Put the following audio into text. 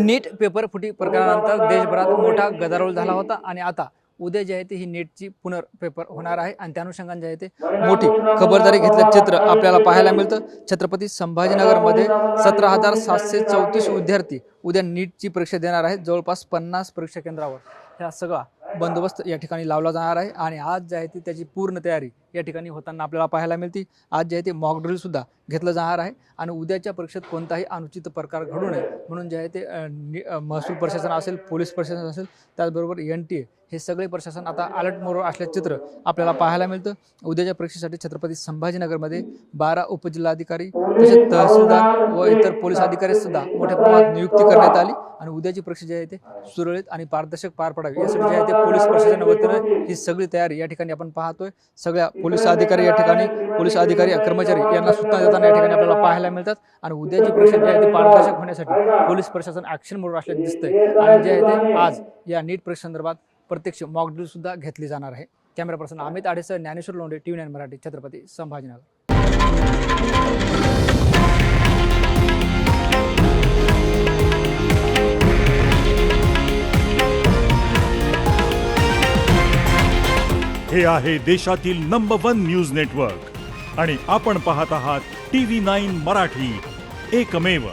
नीट paper फुटी प्रकरणानंतर देशभरात मोठा गदारोळ झाला होता आणि आता उद्या जे आहे ते ही नीटची पुनर्पेपर होणार आहे आणि त्या अनुषंगाने जे आहे ते मोठी खबरदारी घेतल्याचं चित्र आपल्याला पाहायला मिळतं। छत्रपती संभाजीनगरमध्ये 17,734 विद्यार्थी उद्या नीटची परीक्षा देणार आहेत। जवळपास 50 परीक्षा केंद्रावर ह्या सगळा बंदोबस्त या ठिकाणी लावला जाणार आहे आणि आज जे आहे ती त्याची पूर्ण तयारी या ठिकाणी होताना आपल्याला पाहायला मिळते। आज जे आहे ते मॉक ड्रिल सुद्धा घेतलं जाणार आहे आणि उद्याच्या परीक्षेत कोणताही अनुचित प्रकार घडू नये म्हणून जे आहे ते महसूल प्रशासन असेल, पोलीस प्रशासन असेल, त्याचबरोबर NTA हे सगळे प्रशासन आता अलर्ट मोडवर असल्याचं चित्र आपल्याला पाहायला मिळतं। उद्याच्या परीक्षेसाठी छत्रपती संभाजीनगरमध्ये 12 उपजिल्हाधिकारी तसेच तहसीलदार व इतर पोलीस अधिकारी सुद्धा मोठ्या प्रमाणात नियुक्ती करण्यात आली आणि उद्याची परीक्षा जी आहे ते सुरळीत आणि पारदर्शक पार पडावी यासाठी जे आहे ते पोलीस प्रशासनाच्या वतीनं ही सगळी तयारी या ठिकाणी आपण पाहतोय। सगळ्या पोलीस अधिकारी या ठिकाणी पोलीस अधिकारी कर्मचारी यांना सूचना देताना या ठिकाणी आपल्याला पाहायला मिळतात आणि उद्याची परीक्षा जी आहे ते पारदर्शक होण्यासाठी पोलीस प्रशासन ॲक्शन मोडवर असल्याचे दिसतंय आणि जे आहे ते आज या नीट परीक्षेसंदर्भात प्रत्यक्ष मॉक ड्रिल सुद्धा घेतली जाणार आहे। कॅमेरा पर्सन अमित आडेसह ज्ञानेश्वर लोंढे, TV9 मराठी, छत्रपती संभाजीनगर। हे आहे देशातील नंबर 1 न्यूज नेटवर्क आणि आपण पाहत आहात TV9 मराठी, एकमेव।